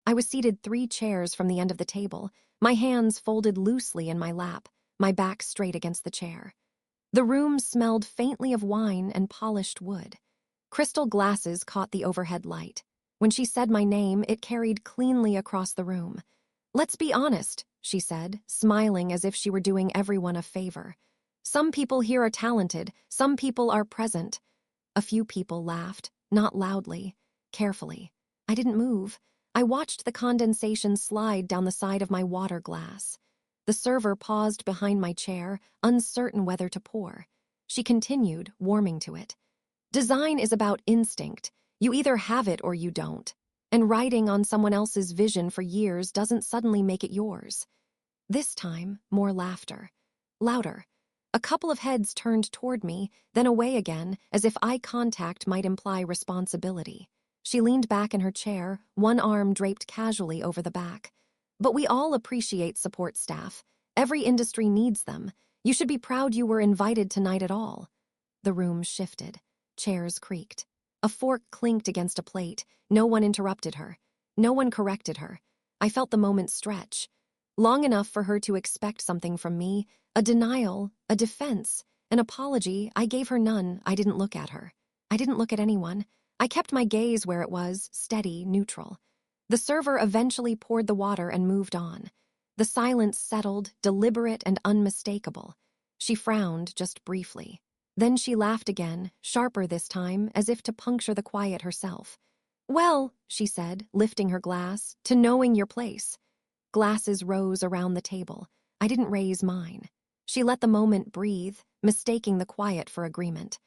I was seated 3 chairs from the end of the table, my hands folded loosely in my lap, my back straight against the chair. The room smelled faintly of wine and polished wood. Crystal glasses caught the overhead light. When she said my name, it carried cleanly across the room. "Let's be honest," she said, smiling as if she were doing everyone a favor. "Some people here are talented, some people are present." A few people laughed, not loudly, carefully. I didn't move. I watched the condensation slide down the side of my water glass. The server paused behind my chair, uncertain whether to pour. She continued, warming to it. "Design is about instinct. You either have it or you don't. And riding on someone else's vision for years doesn't suddenly make it yours." This time, more laughter. Louder. A couple of heads turned toward me, then away again, as if eye contact might imply responsibility. She leaned back in her chair, one arm draped casually over the back. "But we all appreciate support staff. Every industry needs them. You should be proud you were invited tonight at all." The room shifted. Chairs creaked. A fork clinked against a plate. No one interrupted her. No one corrected her. I felt the moment stretch. Long enough for her to expect something from me, a denial, a defense, an apology. I gave her none. I didn't look at her. I didn't look at anyone. I kept my gaze where it was, steady, neutral. The server eventually poured the water and moved on. The silence settled, deliberate and unmistakable. She frowned just briefly. Then she laughed again, sharper this time, as if to puncture the quiet herself. "Well," she said, lifting her glass, "to knowing your place." Glasses rose around the table. I didn't raise mine. She let the moment breathe, mistaking the quiet for agreement.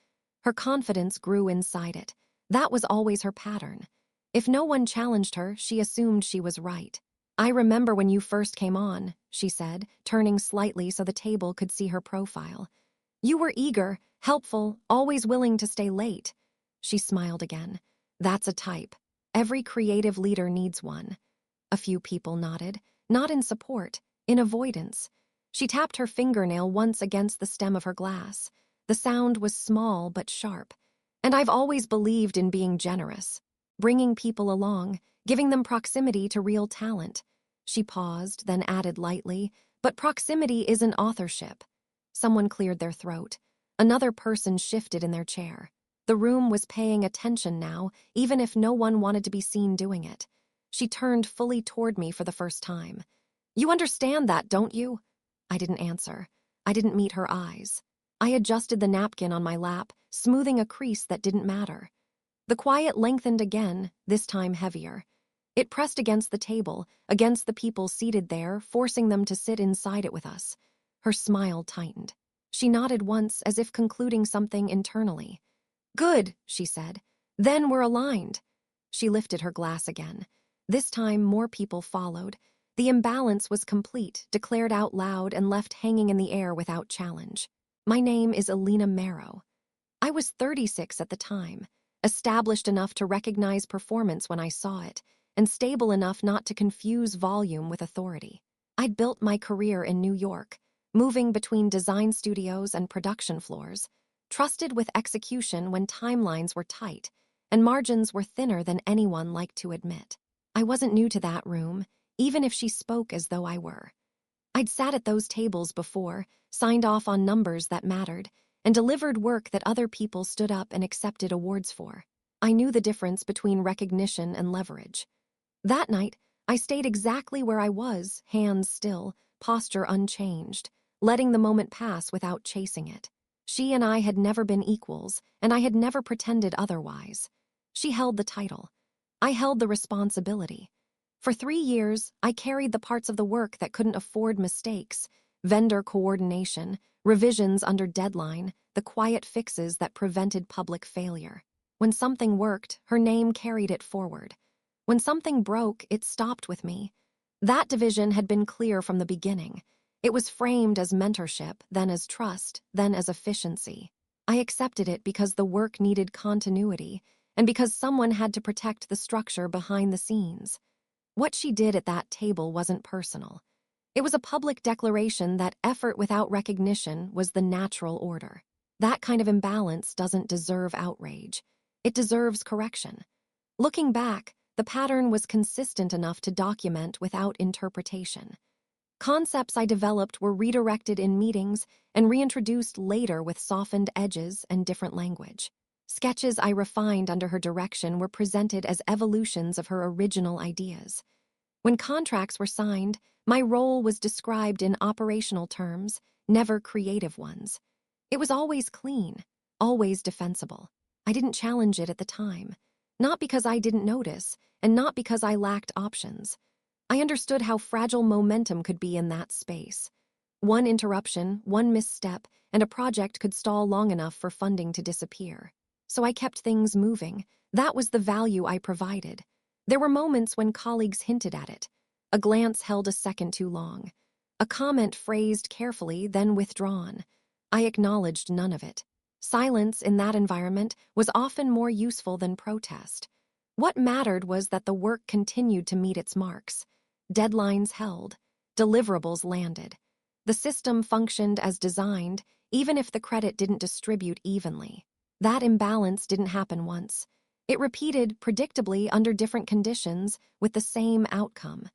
Her confidence grew inside it. That was always her pattern. If no one challenged her, she assumed she was right. "I remember when you first came on," she said, turning slightly so the table could see her profile. "You were eager, helpful, always willing to stay late." She smiled again. "That's a type. Every creative leader needs one." A few people nodded, not in support, in avoidance. She tapped her fingernail once against the stem of her glass. The sound was small but sharp. "And I've always believed in being generous, bringing people along, giving them proximity to real talent." She paused, then added lightly, "But proximity isn't authorship." Someone cleared their throat. Another person shifted in their chair. The room was paying attention now, even if no one wanted to be seen doing it. She turned fully toward me for the first time. "You understand that, don't you?" I didn't answer. I didn't meet her eyes. I adjusted the napkin on my lap, smoothing a crease that didn't matter. The quiet lengthened again, this time heavier. It pressed against the table, against the people seated there, forcing them to sit inside it with us. Her smile tightened. She nodded once, as if concluding something internally. "Good," she said. "Then we're aligned." She lifted her glass again. This time more people followed. The imbalance was complete, declared out loud and left hanging in the air without challenge. "My name is Alina Marrow." I was 36 at the time, established enough to recognize performance when I saw it, and stable enough not to confuse volume with authority. I'd built my career in New York, moving between design studios and production floors, trusted with execution when timelines were tight and margins were thinner than anyone liked to admit. I wasn't new to that room, even if she spoke as though I were. I'd sat at those tables before, signed off on numbers that mattered, and delivered work that other people stood up and accepted awards for. I knew the difference between recognition and leverage. That night, I stayed exactly where I was, hands still, posture unchanged, letting the moment pass without chasing it. She and I had never been equals, and I had never pretended otherwise. She held the title. I held the responsibility. For 3 years, I carried the parts of the work that couldn't afford mistakes, vendor coordination, revisions under deadline, the quiet fixes that prevented public failure. When something worked, her name carried it forward. When something broke, it stopped with me. That division had been clear from the beginning. It was framed as mentorship, then as trust, then as efficiency. I accepted it because the work needed continuity, and because someone had to protect the structure behind the scenes. What she did at that table wasn't personal. It was a public declaration that effort without recognition was the natural order. That kind of imbalance doesn't deserve outrage. It deserves correction. Looking back, the pattern was consistent enough to document without interpretation. Concepts I developed were redirected in meetings and reintroduced later with softened edges and different language. Sketches I refined under her direction were presented as evolutions of her original ideas. When contracts were signed, my role was described in operational terms, never creative ones. It was always clean, always defensible. I didn't challenge it at the time, not because I didn't notice, and not because I lacked options. I understood how fragile momentum could be in that space. One interruption, one misstep, and a project could stall long enough for funding to disappear. So I kept things moving. That was the value I provided. There were moments when colleagues hinted at it. A glance held a second too long. A comment phrased carefully, then withdrawn. I acknowledged none of it. Silence in that environment was often more useful than protest. What mattered was that the work continued to meet its marks. Deadlines held. Deliverables landed. The system functioned as designed, even if the credit didn't distribute evenly. That imbalance didn't happen once. It repeated predictably under different conditions with the same outcome.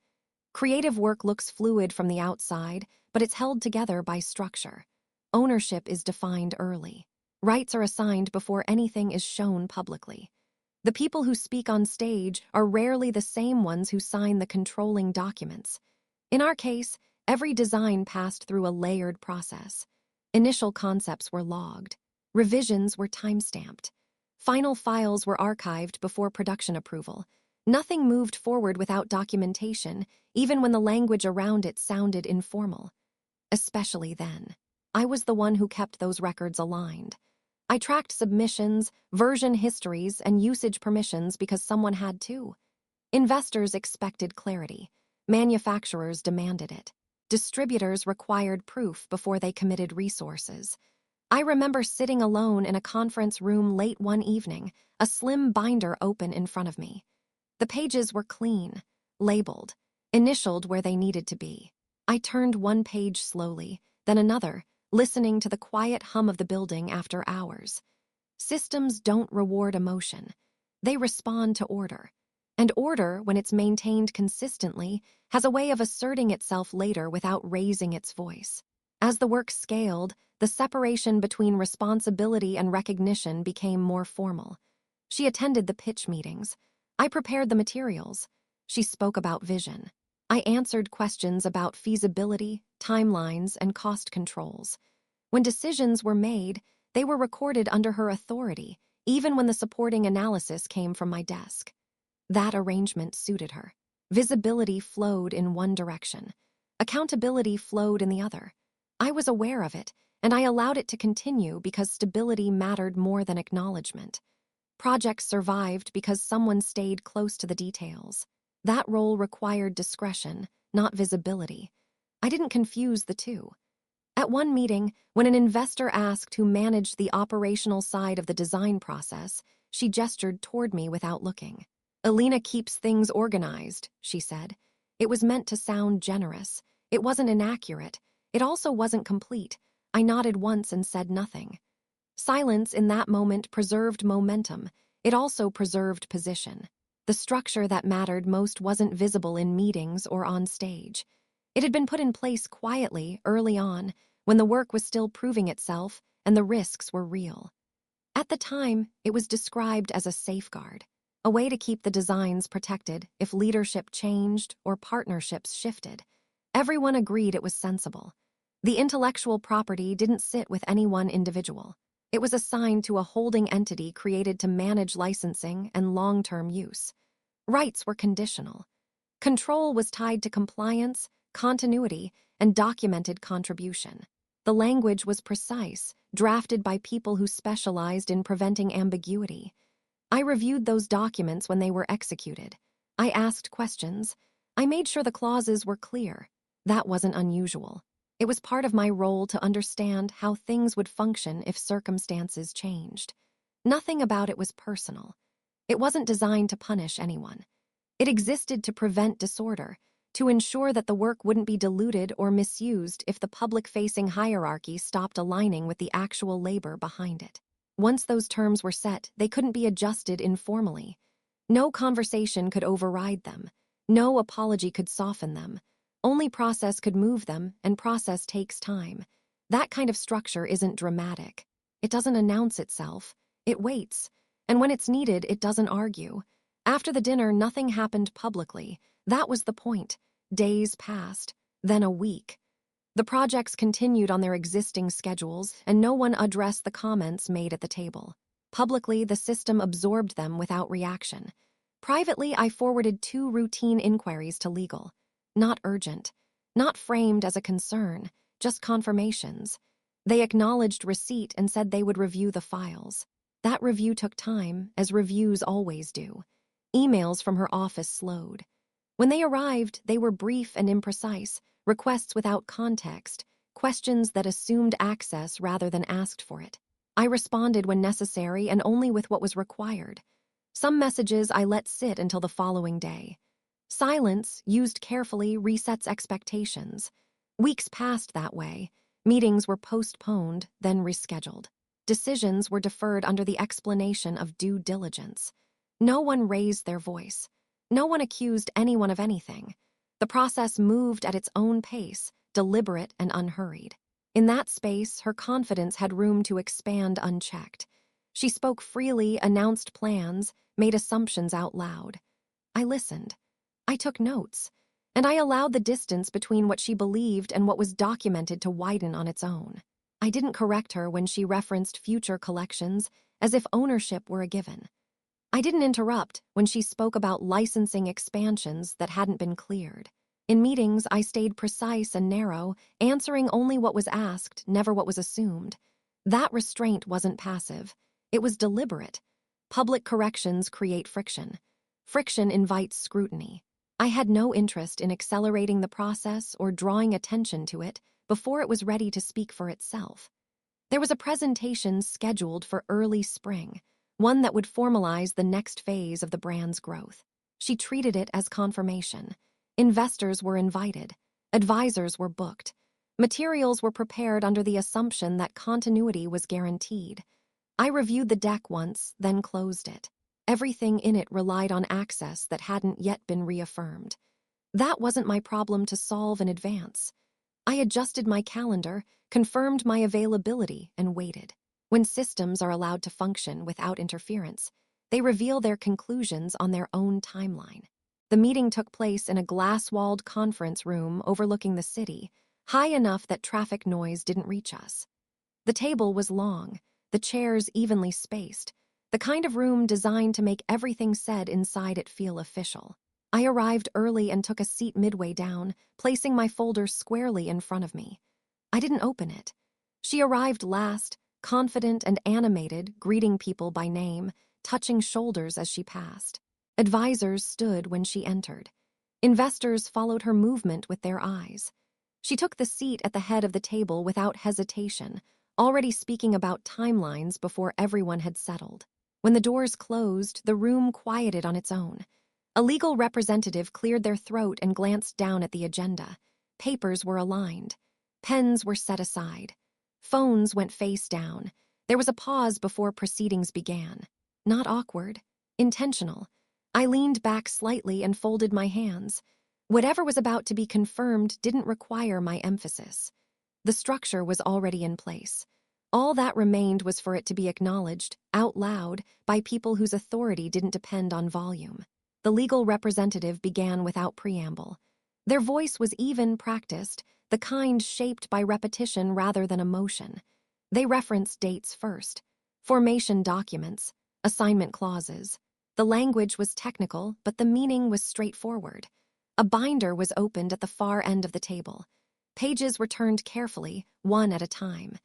Creative work looks fluid from the outside, but it's held together by structure. Ownership is defined early. Rights are assigned before anything is shown publicly. The people who speak on stage are rarely the same ones who sign the controlling documents. In our case, every design passed through a layered process. Initial concepts were logged. Revisions were time-stamped. Final files were archived before production approval. Nothing moved forward without documentation, even when the language around it sounded informal. Especially then. I was the one who kept those records aligned. I tracked submissions, version histories, and usage permissions because someone had to. Investors expected clarity. Manufacturers demanded it. Distributors required proof before they committed resources. I remember sitting alone in a conference room late one evening, a slim binder open in front of me. The pages were clean, labeled, initialed where they needed to be. I turned one page slowly, then another, listening to the quiet hum of the building after hours. Systems don't reward emotion. They respond to order. And order, when it's maintained consistently, has a way of asserting itself later without raising its voice. As the work scaled, the separation between responsibility and recognition became more formal. She attended the pitch meetings. I prepared the materials. She spoke about vision. I answered questions about feasibility, timelines, and cost controls. When decisions were made, they were recorded under her authority, even when the supporting analysis came from my desk. That arrangement suited her. Visibility flowed in one direction. Accountability flowed in the other. I was aware of it, and I allowed it to continue because stability mattered more than acknowledgement. Projects survived because someone stayed close to the details. That role required discretion, not visibility. I didn't confuse the two. At one meeting, when an investor asked who managed the operational side of the design process, she gestured toward me without looking. "Alina keeps things organized," she said. It was meant to sound generous. It wasn't inaccurate. It also wasn't complete. I nodded once and said nothing. Silence in that moment preserved momentum. It also preserved position. The structure that mattered most wasn't visible in meetings or on stage. It had been put in place quietly, early on, when the work was still proving itself and the risks were real. At the time, it was described as a safeguard, a way to keep the designs protected if leadership changed or partnerships shifted. Everyone agreed it was sensible. The intellectual property didn't sit with any one individual. It was assigned to a holding entity created to manage licensing and long-term use. Rights were conditional. Control was tied to compliance, continuity, and documented contribution. The language was precise, drafted by people who specialized in preventing ambiguity. I reviewed those documents when they were executed. I asked questions. I made sure the clauses were clear. That wasn't unusual. It was part of my role to understand how things would function if circumstances changed. Nothing about it was personal. It wasn't designed to punish anyone. It existed to prevent disorder, to ensure that the work wouldn't be diluted or misused if the public-facing hierarchy stopped aligning with the actual labor behind it. Once those terms were set, they couldn't be adjusted informally. No conversation could override them. No apology could soften them. Only process could move them, and process takes time. That kind of structure isn't dramatic. It doesn't announce itself. It waits. And when it's needed, it doesn't argue. After the dinner, nothing happened publicly. That was the point. Days passed, then a week. The projects continued on their existing schedules, and no one addressed the comments made at the table. Publicly, the system absorbed them without reaction. Privately, I forwarded 2 routine inquiries to legal. Not urgent, not framed as a concern, just confirmations. They acknowledged receipt and said they would review the files. That review took time, as reviews always do. Emails from her office slowed. When they arrived, they were brief and imprecise, requests without context, questions that assumed access rather than asked for it. I responded when necessary and only with what was required. Some messages I let sit until the following day. Silence, used carefully, resets expectations. Weeks passed that way. Meetings were postponed, then rescheduled. Decisions were deferred under the explanation of due diligence. No one raised their voice. No one accused anyone of anything. The process moved at its own pace, deliberate and unhurried. In that space, her confidence had room to expand unchecked. She spoke freely, announced plans, made assumptions out loud. I listened. I took notes. And I allowed the distance between what she believed and what was documented to widen on its own. I didn't correct her when she referenced future collections, as if ownership were a given. I didn't interrupt when she spoke about licensing expansions that hadn't been cleared. In meetings, I stayed precise and narrow, answering only what was asked, never what was assumed. That restraint wasn't passive. It was deliberate. Public corrections create friction. Friction invites scrutiny. I had no interest in accelerating the process or drawing attention to it before it was ready to speak for itself. There was a presentation scheduled for early spring, one that would formalize the next phase of the brand's growth. She treated it as confirmation. Investors were invited. Advisors were booked. Materials were prepared under the assumption that continuity was guaranteed. I reviewed the deck once, then closed it. Everything in it relied on access that hadn't yet been reaffirmed. That wasn't my problem to solve in advance. I adjusted my calendar, confirmed my availability, and waited. When systems are allowed to function without interference, they reveal their conclusions on their own timeline. The meeting took place in a glass-walled conference room overlooking the city, high enough that traffic noise didn't reach us. The table was long, the chairs evenly spaced, the kind of room designed to make everything said inside it feel official. I arrived early and took a seat midway down, placing my folder squarely in front of me. I didn't open it. She arrived last, confident and animated, greeting people by name, touching shoulders as she passed. Advisors stood when she entered. Investors followed her movement with their eyes. She took the seat at the head of the table without hesitation, already speaking about timelines before everyone had settled. When the doors closed, the room quieted on its own. A legal representative cleared their throat and glanced down at the agenda. Papers were aligned. Pens were set aside. Phones went face down. There was a pause before proceedings began. Not awkward, intentional. I leaned back slightly and folded my hands. Whatever was about to be confirmed didn't require my emphasis. The structure was already in place. All that remained was for it to be acknowledged, out loud, by people whose authority didn't depend on volume. The legal representative began without preamble. Their voice was even, practiced, the kind shaped by repetition rather than emotion. They referenced dates first, formation documents, assignment clauses. The language was technical, but the meaning was straightforward. A binder was opened at the far end of the table. Pages were turned carefully, one at a time.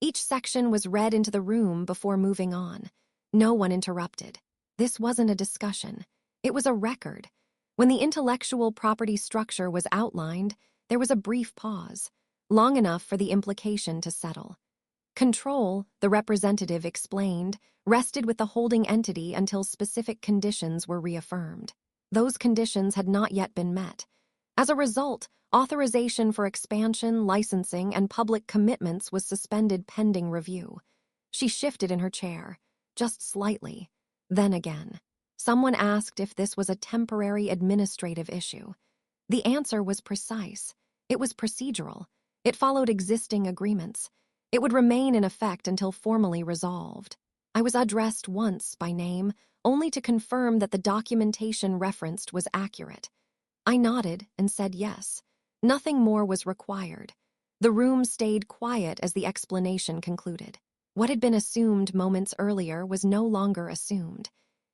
Each section was read into the room before moving on. No one interrupted. This wasn't a discussion. It was a record. When the intellectual property structure was outlined, there was a brief pause, long enough for the implication to settle. Control, the representative explained, rested with the holding entity until specific conditions were reaffirmed. Those conditions had not yet been met. As a result, authorization for expansion, licensing, and public commitments was suspended pending review. She shifted in her chair, just slightly, then again. Someone asked if this was a temporary administrative issue. The answer was precise. It was procedural. It followed existing agreements. It would remain in effect until formally resolved. I was addressed once by name, only to confirm that the documentation referenced was accurate. I nodded and said yes. Nothing more was required. The room stayed quiet as the explanation concluded. What had been assumed moments earlier was no longer assumed.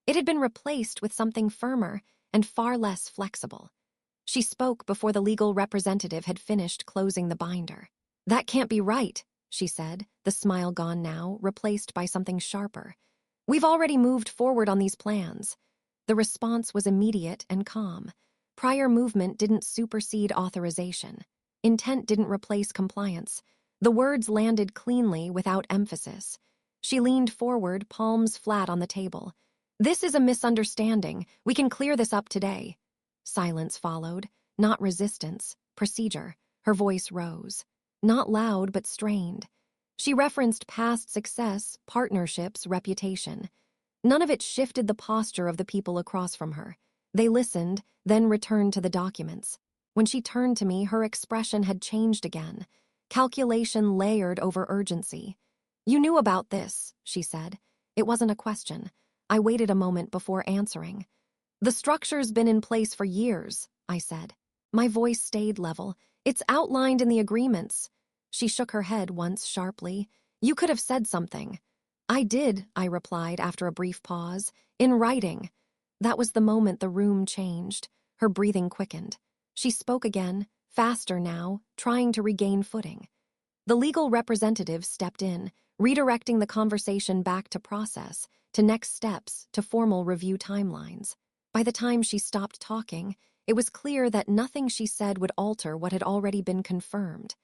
It had been replaced with something firmer and far less flexible. She spoke before the legal representative had finished closing the binder. "That can't be right," she said, the smile gone now, replaced by something sharper. "We've already moved forward on these plans." The response was immediate and calm. Prior movement didn't supersede authorization. Intent didn't replace compliance. The words landed cleanly without emphasis. She leaned forward, palms flat on the table. "This is a misunderstanding. We can clear this up today." Silence followed, not resistance, procedure. Her voice rose. Not loud, but strained. She referenced past success, partnerships, reputation. None of it shifted the posture of the people across from her. They listened, then returned to the documents. When she turned to me, her expression had changed again. Calculation layered over urgency. "You knew about this," she said. It wasn't a question. I waited a moment before answering. "The structure's been in place for years," I said. My voice stayed level. "It's outlined in the agreements." She shook her head once sharply. "You could have said something." "I did," I replied after a brief pause. "In writing." That was the moment the room changed. Her breathing quickened. She spoke again, faster now, trying to regain footing. The legal representative stepped in, redirecting the conversation back to process, to next steps, to formal review timelines. By the time she stopped talking, it was clear that nothing she said would alter what had already been confirmed.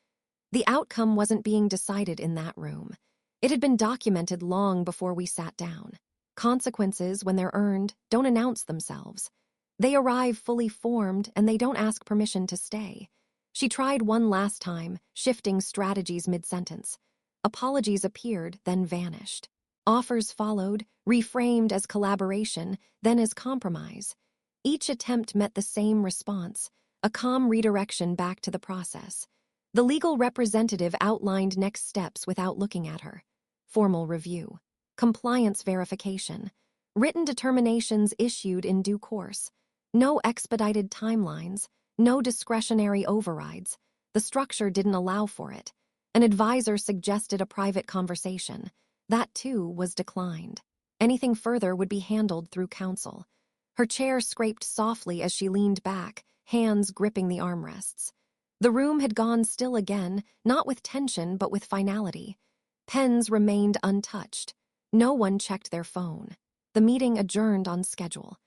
The outcome wasn't being decided in that room. It had been documented long before we sat down. Consequences, when they're earned, don't announce themselves. They arrive fully formed, and they don't ask permission to stay. She tried one last time, shifting strategies mid-sentence. Apologies appeared, then vanished. Offers followed, reframed as collaboration, then as compromise. Each attempt met the same response, a calm redirection back to the process. The legal representative outlined next steps without looking at her. Formal review. Compliance verification. Written determinations issued in due course. No expedited timelines. No discretionary overrides. The structure didn't allow for it. An advisor suggested a private conversation. That, too, was declined. Anything further would be handled through counsel. Her chair scraped softly as she leaned back, hands gripping the armrests. The room had gone still again, not with tension but with finality. Pens remained untouched. No one checked their phone. The meeting adjourned on schedule.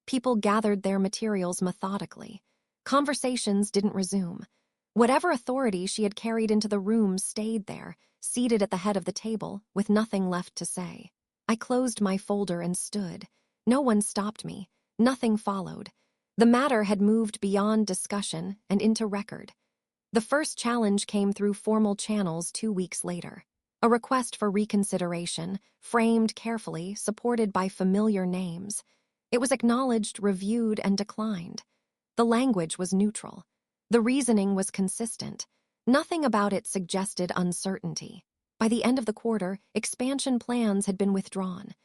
People gathered their materials methodically. Conversations didn't resume. Whatever authority she had carried into the room stayed there, seated at the head of the table, with nothing left to say. I closed my folder and stood. No one stopped me. Nothing followed. The matter had moved beyond discussion and into record. The first challenge came through formal channels 2 weeks later. A request for reconsideration, framed carefully, supported by familiar names. It was acknowledged, reviewed, and declined. The language was neutral. The reasoning was consistent. Nothing about it suggested uncertainty. By the end of the quarter, expansion plans had been withdrawn.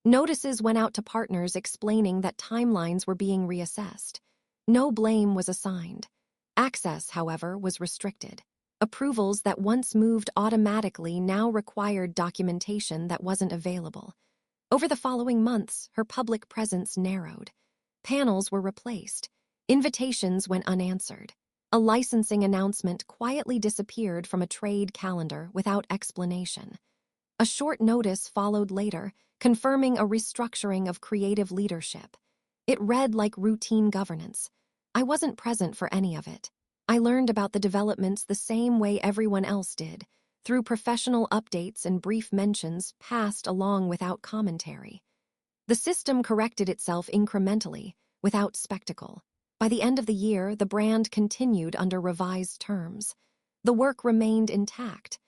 Notices went out to partners explaining that timelines were being reassessed. No blame was assigned. Access, however, was restricted. Approvals that once moved automatically now required documentation that wasn't available. Over the following months, her public presence narrowed. Panels were replaced. Invitations went unanswered. A licensing announcement quietly disappeared from a trade calendar without explanation. A short notice followed later, confirming a restructuring of creative leadership. It read like routine governance. I wasn't present for any of it. I learned about the developments the same way everyone else did, through professional updates and brief mentions passed along without commentary. The system corrected itself incrementally, without spectacle. By the end of the year, the brand continued under revised terms. The work remained intact.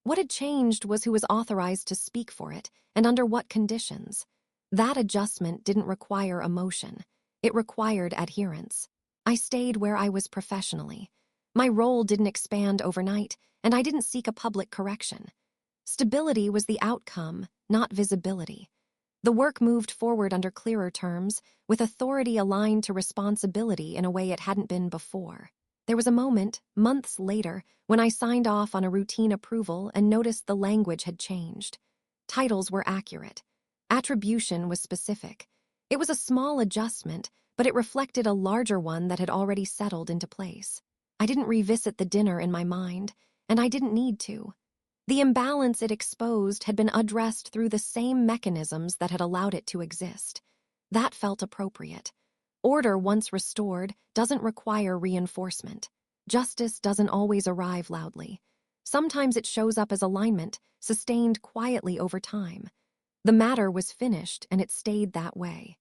What had changed was who was authorized to speak for it, and under what conditions. That adjustment didn't require emotion. It required adherence. I stayed where I was professionally. My role didn't expand overnight, and I didn't seek a public correction. Stability was the outcome, not visibility. The work moved forward under clearer terms, with authority aligned to responsibility in a way it hadn't been before. There was a moment, months later, when I signed off on a routine approval and noticed the language had changed. Titles were accurate. Attribution was specific. It was a small adjustment, but it reflected a larger one that had already settled into place. I didn't revisit the dinner in my mind, and I didn't need to. The imbalance it exposed had been addressed through the same mechanisms that had allowed it to exist. That felt appropriate. Order, once restored, doesn't require reinforcement. Justice doesn't always arrive loudly. Sometimes it shows up as alignment, sustained quietly over time. The matter was finished, and it stayed that way.